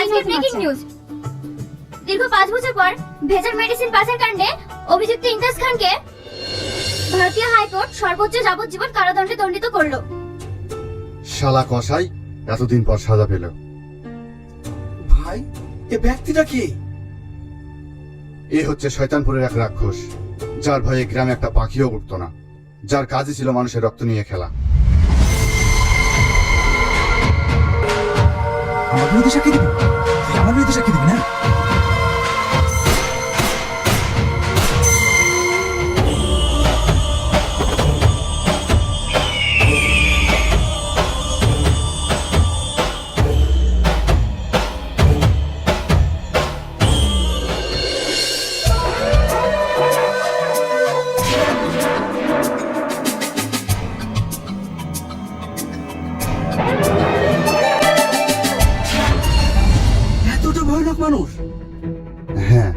আজকে breaking news. দীর্ঘ 5 বছর পর ভেজাল মেডিসিন পাচার কাণ্ডে অভিযুক্ত ইমতাজ খানকে ভারতীয় হাইকোর্ট সর্বোচ্চ যাবজ্জীবন কারাদণ্ডে দণ্ডিত করলো। শালা কসাই এতদিন পর সাজা পেল। ভাই, এ ব্যক্তিটা কি? এ হচ্ছে শয়তানপুরের এক রাক্ষস, যার ভয়ে গ্রামে একটা পাখিও উঠতো না, যার কাজই ছিল মানুষের রক্ত নিয়ে খেলা। আমার বিরুদ্ধে সাক্ষী দিবি? তুই আমার বিরুদ্ধে সাক্ষী দিবি না? এতটা ভয়ানক মানুষ? হ্যাঁ,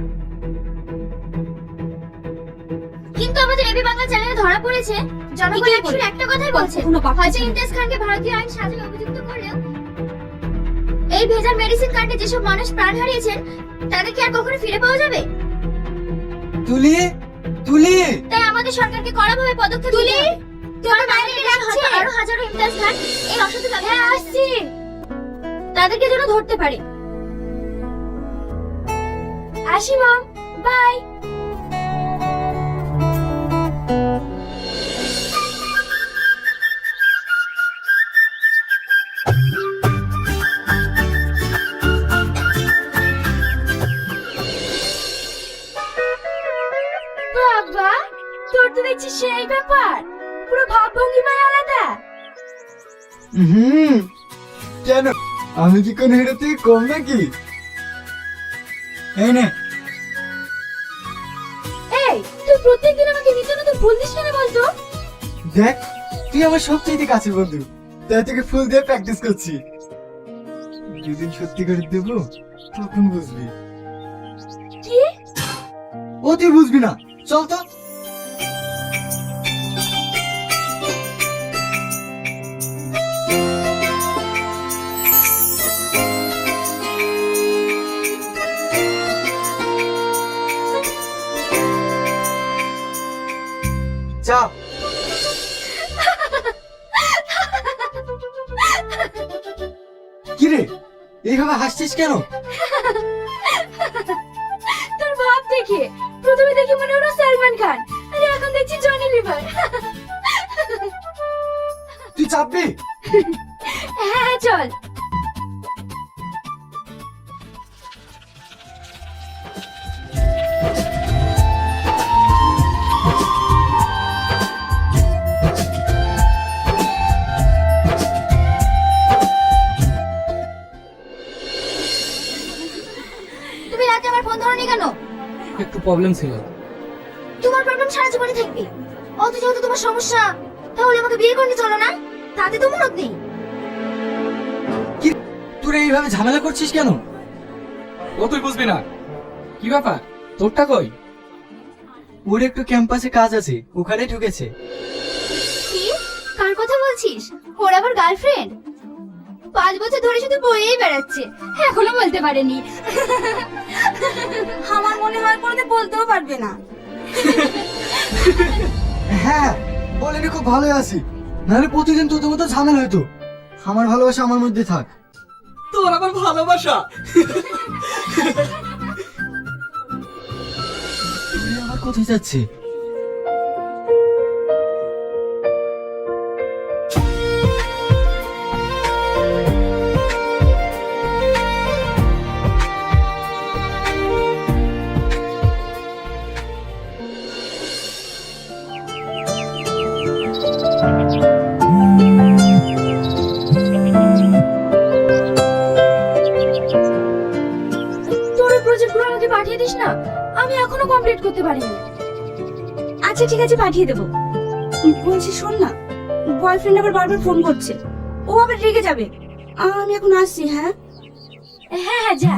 কিন্তু আমাদের এবি বাংলা চ্যানেলে ধরা পড়েছে জনগণ শুধু একটা কথাই বলছে, হয়তো ইমতাজ খানকে ভারতীয় আইন সাজায় অভিযুক্ত করলেও এই ভেজাল মেডিসিন কাণ্ডে যেসব মানুষ প্রাণ হারিয়েছেন তাদেরকে আর কখনো ফিরে পাওয়া যাবে? তুলি, তুলি! তাই আমাদের সরকারকে কড়াভাবে পদক্ষেপ নিতে হবে। কারণ বাইরে হয়তো আরো হাজারো ইমতাজ খান এই অসাধু ব্যবহার আসছে, তাদেরকে যেন ধরতে পারে। আসি মম, বাই। বাবা, তোর তো দেখছি সেই ব্যাপার, পুরো ভাবভঙ্গিমায় আলাদা। কেন, আমি কি কোন হিরো থেকে কম নাকি? এই নে। এই, তুই প্রত্যেকদিন আমাকে নিত্য নতুন ফুল দিস কেন বলতো? দেখ, তুই আমার সবচেয়ে কাছের বন্ধু, তাই তোকে ফুল দিয়ে প্র্যাকটিস করছি। যেদিন সত্যি করে দেবো তখন বুঝবি। কি? ও তুই বুঝবি না, চল তো। চা। কিরে, এইভাবে হাসছিস কেন? তোর ভাব দেখে প্রথমে দেখে মনে হলো সালমান খান, আর এখন দেখছি জনি লিভার। তুই চাপবি? হ্যাঁ চল। তুমি রাতে আমার ফোন ধরনি কেন? একটু প্রবলেম ছিল। তোমার প্রবলেম সারা জীবনে থাকবে, অত যেহেতু তোমার সমস্যা, তাহলে আমাকে বিয়ে করতে চলো না, তাতে তো মনত নেই। কি, তোরা এইভাবে ঝামেলা করছিস কেন? ও তুই বুঝবি না। কি ব্যাপার, তোরটা কই? ওর একটু ক্যাম্পাসে কাজ আছে, ওখানে ঢুকেছে। কি? কার কথা বলছিস? ওর আবার গার্লফ্রেন্ড? 5 বছর ধরে শুধু বইয়েই বেড়াচ্ছে, এখনো বলতে পারেনি। আমার মনে হয় কোনোদিন বলতেও পারবে না। হ্যাঁ, বলেনি খুব ভালো আছি, নাহলে প্রতিদিন তোদের মতো ঝামেলা হতো। আমার ভালোবাসা আমার মধ্যে থাক। তোর আবার ভালোবাসা? তুই আবার কোথায় যাচ্ছে? তোর প্রজেক্টগুলো আমাকে পাঠিয়ে দিস না, আমি এখনো কমপ্লিট করতে পারিনি। আচ্ছা ঠিক আছে, পাঠিয়ে দেবো। বলছি শোন না, বয়ফ্রেন্ড আবার বারবার ফোন করছে, ও আবার রেগে যাবে। আমি এখন আসছি। হ্যাঁ হ্যাঁ হ্যাঁ, যা।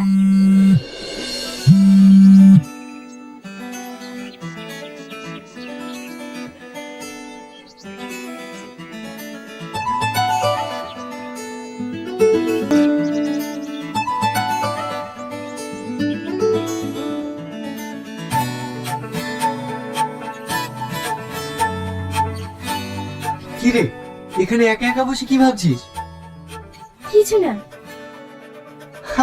এখানে একা একা বসে কি ভাবছিস? কিছু না।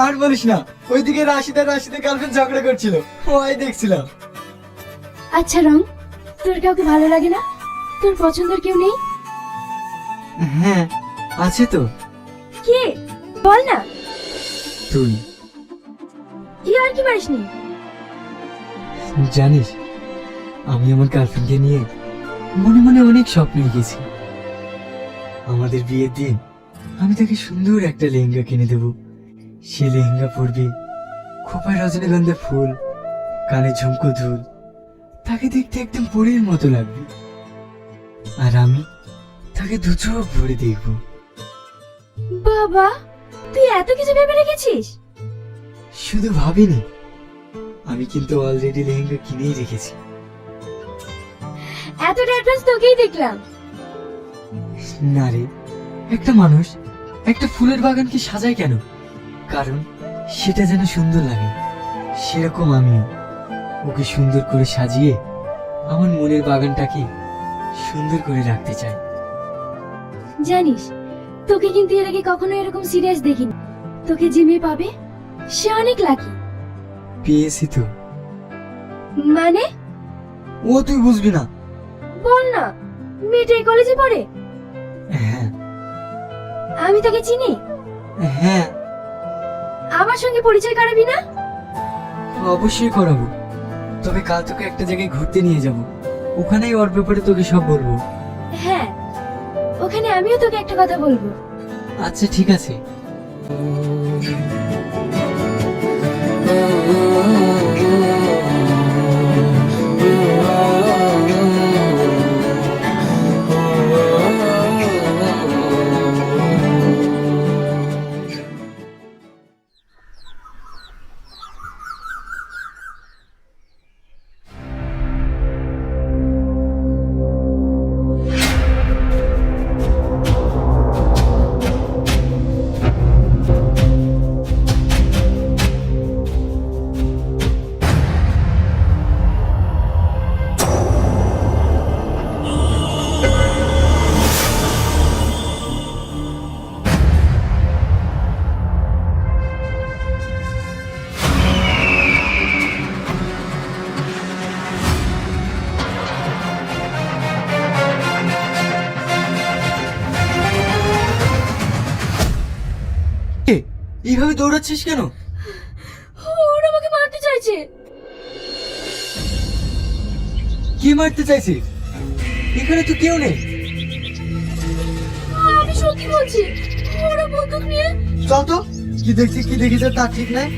আর বলিস না, ওইদিকে রাশিদা গার্লফ্রেন্ড ঝগড়া করছিল, ওই দেখছিলাম। আচ্ছা রং, তোর কাউকে ভালো লাগে না? তোর পছন্দের কেউ নেই? হ্যাঁ আছে তো, কে? বল না। তুই। কি আর কি পারিসনি? জানিস, আমি আমার গার্লফ্রেন্ডকে নিয়ে মনে মনে অনেক স্বপ্ন এঁকেছি। আমাদের বিয়ের দিন আমি তাকে সুন্দর একটা লেহেঙ্গা কিনে দেব। সে লেহেঙ্গা পরবে, খোপায় রজনীগন্ধা ফুল, কানে ঝুমকো দুল, তাকে দেখতে একদম পরীর মতো লাগবে। আর আমি তাকে দু চোখ ভরে দেখব। বাবা, তুই এত কিছু ভেবে রেখেছিস? শুধু ভাবিনি, আমি কিন্তু অলরেডি লেহেঙ্গা কিনেই রেখেছি। এতটা অ্যাডভান্স তোকেই দেখলাম। না রে, একটা মানুষ একটা ফুলের বাগানকে সাজায় কেন? কারণ সেটা যেন সুন্দর লাগে। সেরকম আমিও ওকে সুন্দর করে সাজিয়ে আমার মনের বাগানটাকে সুন্দর করে রাখতে চাই। জানিস, তোকে কিন্তু এর আগে কখনো এরকম সিরিয়াস দেখিনি। তোকে যে মেয়ে পাবে সে অনেক লাকি। পেয়েছি তো। মানে? ও তুই বুঝবি না। বল না, মেয়েটা এই কলেজে পড়ে? হ্যাঁ আমি তাকে চিনি। হ্যাঁ, আমার সঙ্গে পরিচয় করাবি না? অবশ্যই করাবো। তবে কাল তোকে একটা জায়গায় ঘুরতে নিয়ে যাব, ওখানেই ওর ব্যাপারে তোকে সব বলবো। হ্যাঁ, ওখানে আমিও তোকে একটা কথা বলবো। আচ্ছা ঠিক আছে। এইভাবে দৌড়াচ্ছিস কেন? ওরা আমাকে মারতে চাইছে। কি মারতে চাইছিস? এখানে তো কেউ নেই। আমি সত্যি বলছি, ওরা বন্দুক নিয়ে। চল তো, কি দেখছিস কি দেখেছিস তা ঠিক নাই।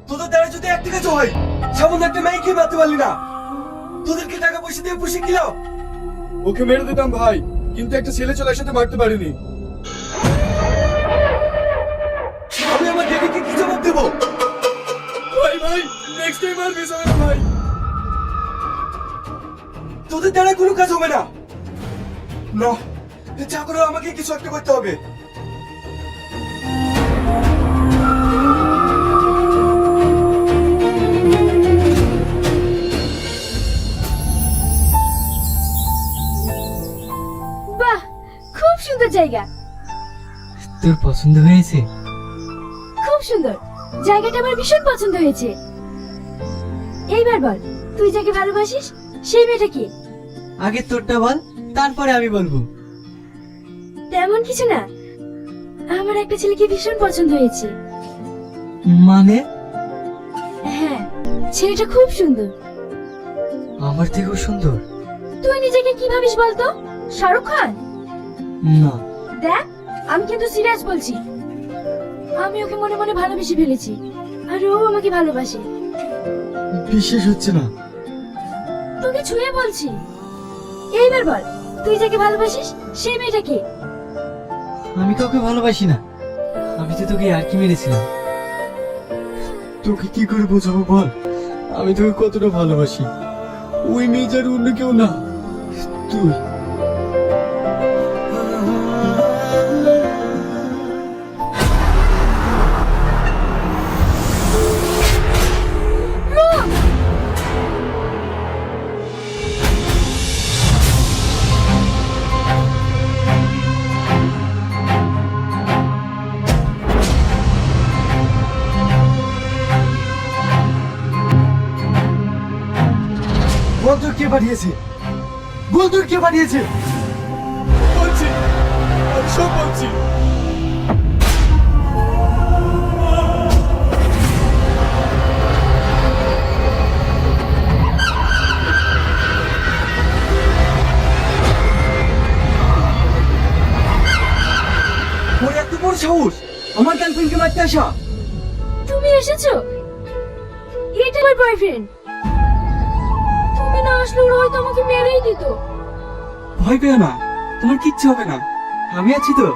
তোদের দ্বারা যদি একটা কাজ হয়, সামান্য একটা মেয়েকে মারতে পারলি না, তোদেরকে টাকা পয়সা দিয়ে পুষে কি লাভ? ওকে মেরে দিতাম ভাই, কিন্তু একটা ছেলে চলে একসাথে মারতে পারিনি। আমি আমার ডেডিকে কি জবাব দেবো? ভাই ভাই, নেক্সট টাইম আর মিস হবে না ভাই। তোদের দ্বারা কোনো কাজ হবে না। না, যা করে আমাকে কিছু একটা করতে হবে। বাহ, খুব সুন্দর জায়গা। তোর পছন্দ হয়েছে? খুব সুন্দর জায়গাটা, আমার ভীষণ পছন্দ হয়েছে। এইবার বল, তুই যাকে ভালোবাসিস সেই মেয়েটা কি? আগে তোরটা বল, তারপরে আমি বলবো। তেমন কিছু না, আমার একটা ছেলেকে ভীষণ পছন্দ হয়েছে। মানে? হ্যাঁ, ছেলেটা খুব সুন্দর। আমার থেকেও সুন্দর? তুই নিজেকে কি ভাবিস বলতো? শাহরুখ খান? না। দেখ, আমি কিন্তু সিরিয়াস বলছি। আমি ওকে মনে মনে ভালোবেসে ফেলেছি, আর ও আমাকে ভালোবাসে। বিশ্বাস হচ্ছে না। তোকে ছুঁয়ে বলছি। এইবার বল, তুই যাকে ভালোবাসিস সেই মেয়েটা কে? আমি কাউকে ভালোবাসি না, আমি তো তোকে আর কি মেরেছিলাম। তোকে কি করে বোঝাবো বল, আমি তোকে কতটা ভালোবাসি। ওই মেয়ে যার অন্য কেউ না, তুই। তোর কে পাঠিয়েছে? বল তোর কে পাঠিয়েছে? বলছি, আমি সব বলছি। ওর এত বড় সাহস আমার গার্লফ্রেন্ডকে মারতে আসা! তুমি এসেছো? এটা আমার বয়ফ্রেন্ড। তুমি না আসলে ওরা হয়তো আমাকে মেরেই দিত। ভয় পেও না, তোমার কিচ্ছু হবে না, আমি আছি তো।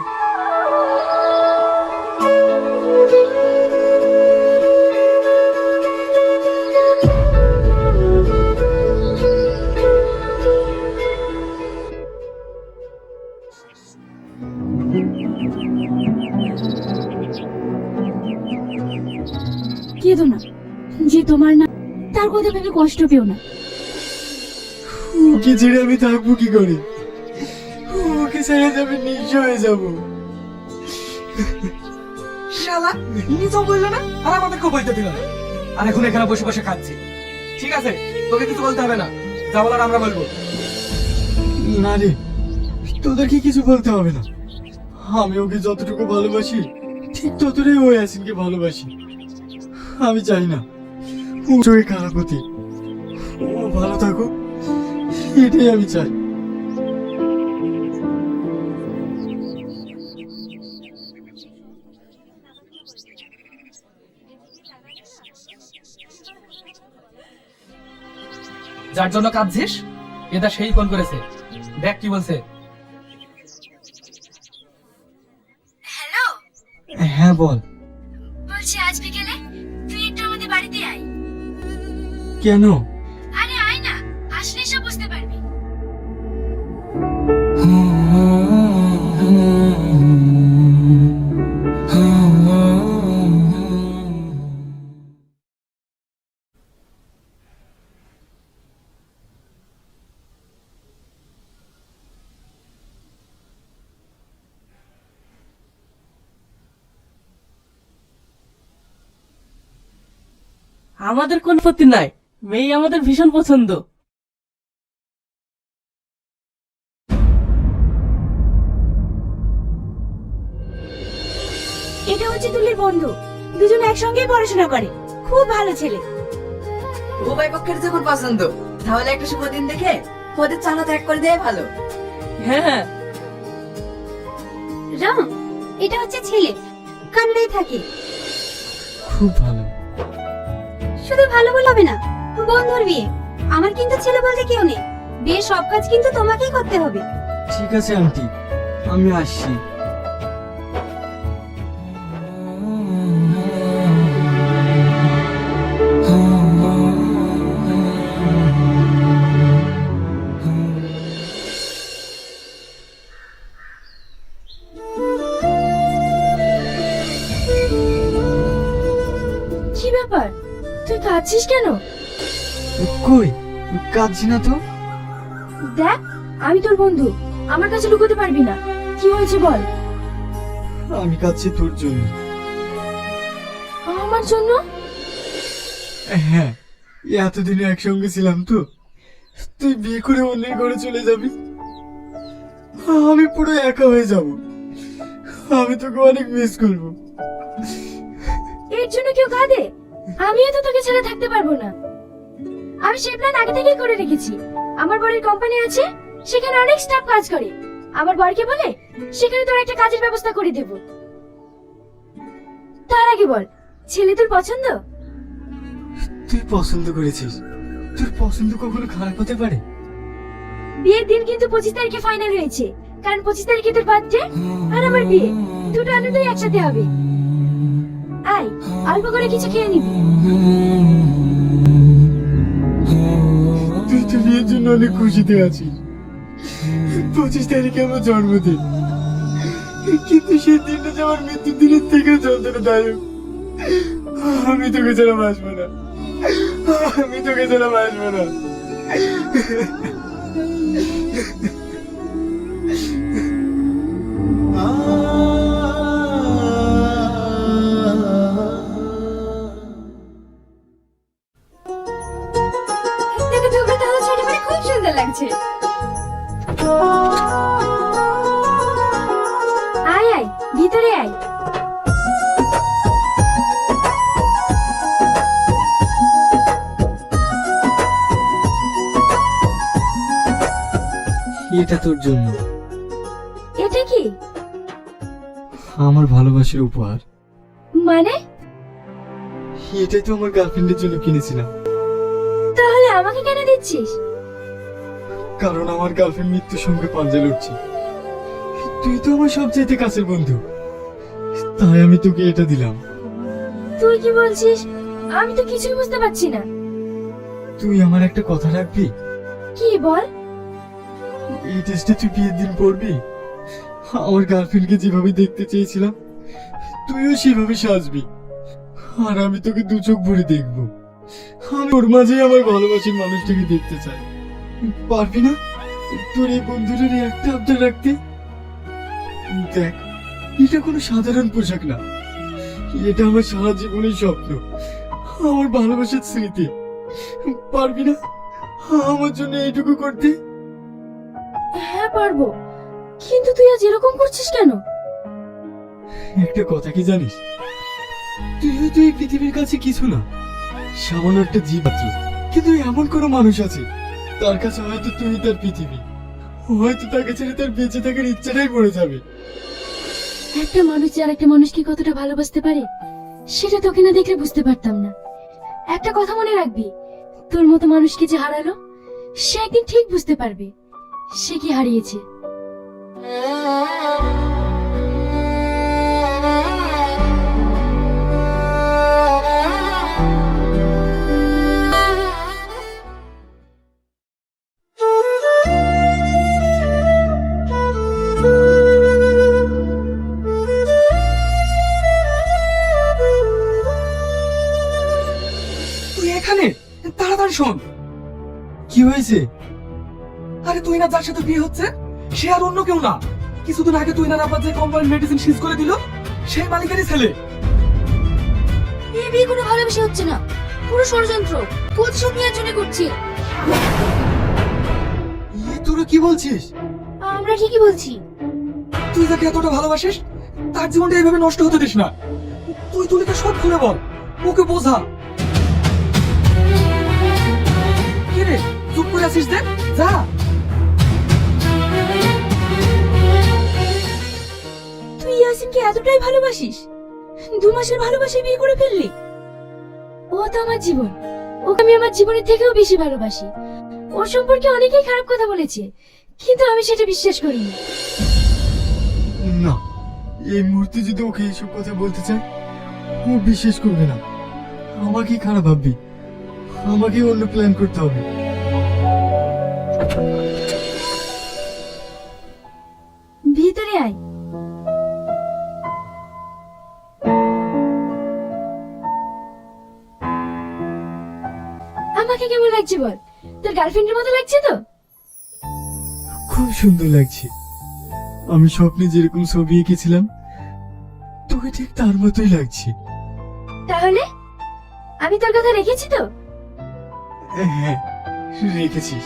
কেঁদো না, যে তোমার না তার কথা ভেবে কষ্ট পেও না। ওকে ছেড়ে আমি থাকবো কি করে? ওকে ছেড়ে যাবে, নিঃস্ব হয়ে যাবো। শালা নিজেও বললো না আর আমাদেরকেও বলতে দিল না, আর এখন এখানে বসে বসে খাচ্ছি। ঠিক আছে, তোকে কিছু বলতে হবে না, যা বলার আমরা বলবো। না রে, তোদেরকে কিছু বলতে হবে না। আমি ওকে যতটুকু ভালোবাসি ঠিক ততটাই ও ইয়াসিনকে ভালোবাসি। আমি চাই না ও চোখে খারাপ হতে, ও ভালো থাকুক, এটাই আমি চাই। যার জন্য কাঁদছিস এটা সেই ফোন করেছে, দেখ কি বলছে। হ্যালো, হ্যাঁ বল। বলছি আজ বিকেলে তুই একটু আমাদের বাড়িতে আয়। কেন? আরে আয় না, আসলে সব বুঝতে পারবি। আমাদের কোন আপত্তি নাই, মেয়ে আমাদের ভীষণ পছন্দ। এটা হচ্ছে তুলির বন্ধু, দুজন একসঙ্গেই পড়াশোনা করে, খুব ভালো ছেলে। উভয় পক্ষের যখন পছন্দ, তাহলে একটা শুভ দিন দেখে ওদের চালা ত্যাগ করে দেয় ভালো। হ্যাঁ, রাম, এটা হচ্ছে ছেলে, কানাডায় থাকে। খুব ভালো। শুধু ভালো বলে হবে না, বন্ধুর বিয়ে। আমার কিন্তু ছেলে বলতে কেউ নেই, বিয়ের সব কাজ কিন্তু তোমাকেই করতে হবে। ঠিক আছে আন্টি, আমি আসছি। কি ব্যাপার, তুই কাঁদছিস কেন? কই, কাঁদছি না তো। দেখ, আমি তোর বন্ধু, আমার কাছে লুকোতে পারবি না। কি হয়েছে বল। আমি কাঁদছি তোর জন্য। আমার জন্য? হ্যাঁ, এতদিনে একসঙ্গে ছিলাম তো, তুই বিয়ে করে অন্যের ঘরে চলে যাবি, আমি পুরো একা হয়ে যাব। আমি তোকে অনেক মিস করবো। এর জন্য কেউ কাঁদে? আমিও তো তোকে ছেড়ে থাকতে পারবো না। আমি সেই প্ল্যান আগে থেকেই করে রেখেছি। আমার বরের কোম্পানি আছে, সেখানে অনেক স্টাফ কাজ করে। আমার বরকে বলে সেখানে তোর একটা কাজের ব্যবস্থা করে দেব। তার আগে বল, ছেলে তোর পছন্দ? তুই পছন্দ করেছিস, তোর পছন্দ কখনো খারাপ হতে পারে? বিয়ের দিন কিন্তু 25 তারিখে ফাইনাল হয়েছে, কারণ 25 তারিখে তোর বার্থডে আর আমার বিয়ে, দুটো আনন্দই একসাথে হবে। আয়, অল্প করে কিছু খেয়ে নিবি। তুই তো বিয়ের জন্য অনেক খুশিতে আছিস। 25 তারিখে আমার জন্মদিন, কিন্তু সেই দিনটা যে আমার মৃত্যুর দিনের থেকে যন্ত্রণাদায়ক। আমি তোকে ছাড়া বাঁচবো না, আমি তোকে ছাড়া বাঁচবো না। দেখে তোমরা তাহলে ছেড়ে লাগছে। আয় আয়, ভিতরে আয়। এটা তোর জন্য, এটা কি? আমার ভালোবাসার উপহার। মানে? এটাই তো আমার গার্লফ্রেন্ডের জন্য কিনেছিলাম। তাহলে আমাকে কেন দিচ্ছিস? কারণ আমার গার্লফ্রেন্ড মৃত্যুর সঙ্গে পাঞ্জা লড়ছে। তুই তো আমার সবচেয়ে কাছের বন্ধু, তাই আমি তোকে এটা দিলাম। তুই কি বলছিস? আমি তো কিছুই বুঝতে পারছি না। তুই আমার একটা কথা রাখবি? কি বল? এই টেস্টে তুই বিয়ের দিন পড়বি। আমার গার্লফ্রেন্ডকে যেভাবে দেখতে চেয়েছিলাম তুইও সেভাবে সাজবি, আর আমি তোকে দু চোখ ভরে দেখবো। আমি ওর মাঝে আমার ভালোবাসার মানুষটাকে দেখতে চাই। পারবি না তোর এই বন্ধুটার একটা আবদার রাখতে? দেখ, এটা কোনো সাধারণ পোশাক না, এটা আমার সারা জীবনের স্বপ্ন, আমার ভালোবাসার স্মৃতি। পারবি না আমার জন্য এইটুকু করতে? হ্যাঁ পারবো, কিন্তু তুই আজ এরকম করছিস কেন? একটা কথা কি জানিস, তুই হয়তো এই পৃথিবীর কাছে কিছু না, সামান্য একটা জীব মাত্র, কিন্তু এমন কোনো মানুষ আছে তার কাছে হয়তো তুই তার পৃথিবী। হয়তো তাকে ছেড়ে তার বেঁচে থাকার ইচ্ছাটাই পড়ে যাবে। একটা মানুষ যে আরেকটা মানুষকে কতটা ভালোবাসতে পারে সেটা তোকে না দেখলে বুঝতে পারতাম না। একটা কথা মনে রাখবি, তোর মতো মানুষকে যে হারালো সে একদিন ঠিক বুঝতে পারবে সে কি হারিয়েছে। তুই এখানে? তাড়াতাড়ি শোন। কি হয়েছে? আরে তুই না যার সাথে বিয়ে হচ্ছে সে আর অন্য কেউ না, কিছুদিন আগে তুই না আব্বা যে কোম্পানির মেডিসিন সিজ করে দিল সেই মালিকেরই ছেলে। এই বিয়ে কোনো ভালোবেসে হচ্ছে না, পুরো ষড়যন্ত্র, প্রতিশোধ নেওয়ার জন্য করছি। তোরা কি বলছিস? আমরা ঠিকই বলছি। তুই যাকে এতটা ভালোবাসিস তার জীবনটা এইভাবে নষ্ট হতে দিস না। তুই তুলিকে সব খুলে বল, ওকে বোঝা। কি রে চুপ করে আছিস যে? যা। তুই ইয়াসিনকে এতটাই ভালোবাসিস? 2 মাসের ভালোবাসায় বিয়ে করে ফেললি? ও তো আমার জীবন, ওকে আমি আমার জীবনের থেকেও বেশি ভালোবাসি। ওর সম্পর্কে অনেকেই খারাপ কথা বলেছে, কিন্তু আমি সেটা বিশ্বাস করিনি। না, এই মুহূর্তে যদি ওকে এইসব কথা বলতে চাই ও বিশ্বাস করবে না। আমাকে খারাপ ভাববি, আমাকে অন্য প্ল্যান করতে হবে। ভিতরে আয়। আমাকে কেমন লাগছে বল? তোর গার্লফ্রেন্ডের মতো লাগছে তো? খুব সুন্দর লাগছে। আমি স্বপ্নে যেরকম ছবি এঁকেছিলাম তোকে ঠিক তার মতোই লাগছে। তাহলে আমি তোর কথা রেখেছি তো? হ্যাঁ, রেখেছিস।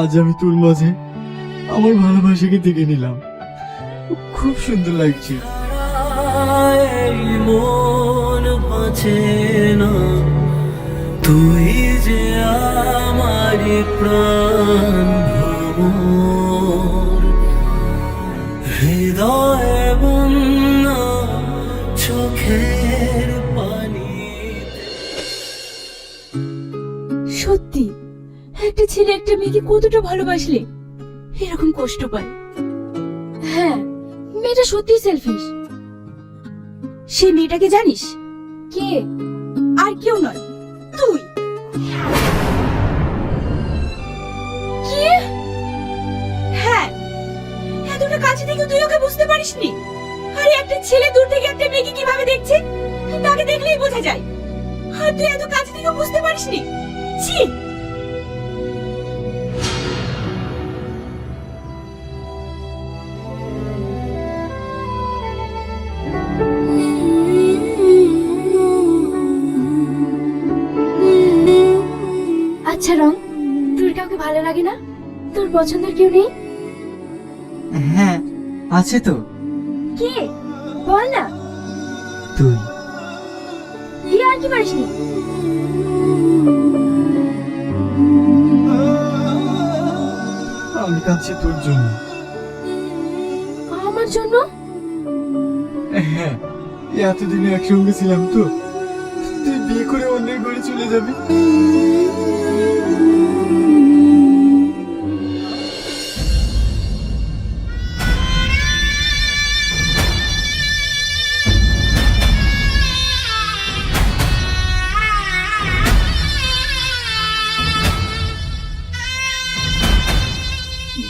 আজ আমি তোর মাঝে আমার ভালোবাসাকে দেখে নিলাম, খুব সুন্দর লাগছে। মন বাঁচে না, তুই যে আমার প্রাণ ভ্রমর, হৃদয় বন্যা চোখের পানি। সত্যি একটা ছেলে একটা মেয়েকে কতটা ভালোবাসলে এরকম কষ্ট পায়। হ্যাঁ, মেয়েটা সত্যি সেলফিশ। সেই মেয়েটাকে জানিস কে? আর কেউ নয়, তুই। কি? হ্যাঁ, এতটা কাছে থেকে তুই ওকে বুঝতে পারিসনি? আরে একটা ছেলে দূর থেকে একটা মেয়েকে কিভাবে দেখছে তাকে দেখলেই বোঝা যায়, আর তুই এত কাছে থেকে বুঝতে পারিসনি? ছি! আচ্ছা রং, তুই তোর কাউকে ভালো লাগে না? তোর পছন্দের কেউ নেই? হ্যাঁ আছে তো, কে? বল না। তুই। তুই আর কি পারিসনি? আমি কাঁদছি তোর জন্য। আমার জন্য? হ্যাঁ, এতদিনে একসঙ্গে ছিলাম তো, তুই বিয়ে করে অন্যের ঘরে চলে যাবি।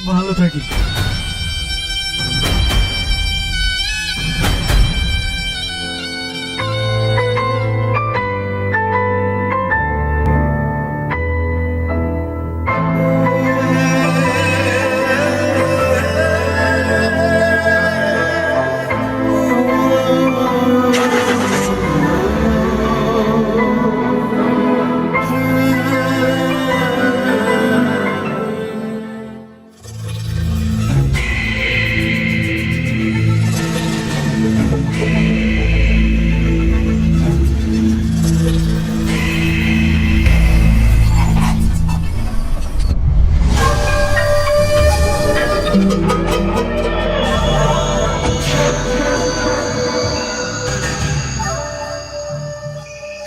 ভালো থাকিস।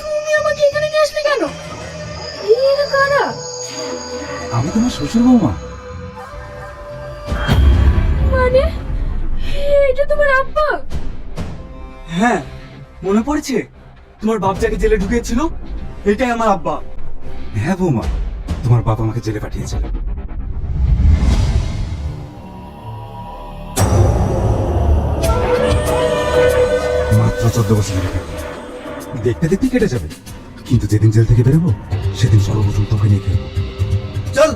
তুমি আমাকে এখানে নিয়ে আসলে কেন? এরা কারা? আমি তোমার শ্বশুর বৌমা। মানে এটা তোমার আব্বা? হ্যাঁ, মনে পড়েছে তোমার বাপ যাকে জেলে ঢুকিয়েছিল, এটাই আমার আব্বা। হ্যাঁ বৌমা, তোমার বাপ আমাকে জেলে পাঠিয়েছিল। মাত্র 14 বছর দেখতে দেখতে কেটে যাবে, কিন্তু যেদিন জেল থেকে বেরোবো সেদিন সর্বপ্রথম তোকে নিয়ে ফেলবো। চল।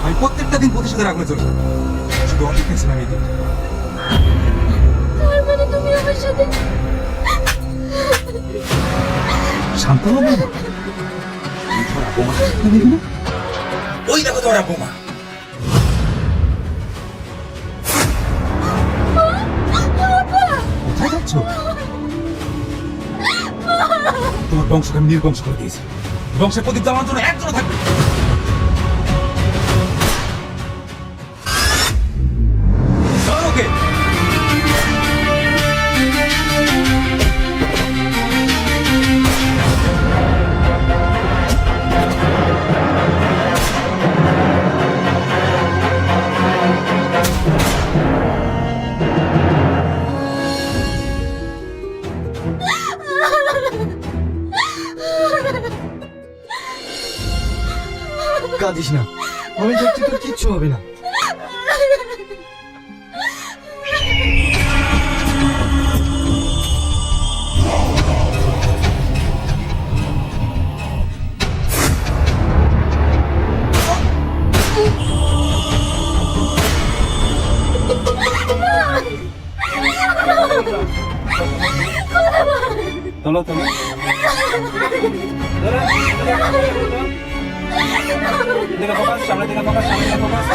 আমি প্রত্যেকটা দিন প্রতিশোধের আগুনে চলবো, শুধু অপেক্ষা ছিলাম এই দিন। তার মানে তুমি আমার সাথে? শান্ত হও বৌমা। তোমার বোমা দেখি না? ওই দেখো তোমার বোমা। কোথায় যাচ্ছ? তোমার বংশকে আমি নির্বংশ করে দিয়েছি। বংশের প্রদীপ জ্বালানোর জন্য একজন থাকবে। ধরো ওকে। কাঁদিস না, আমি দেখছি তোর কিচ্ছু হবে না। চলো চলো। সামনে থেকে ফোকাস, সামনে থেকে ফোকাস।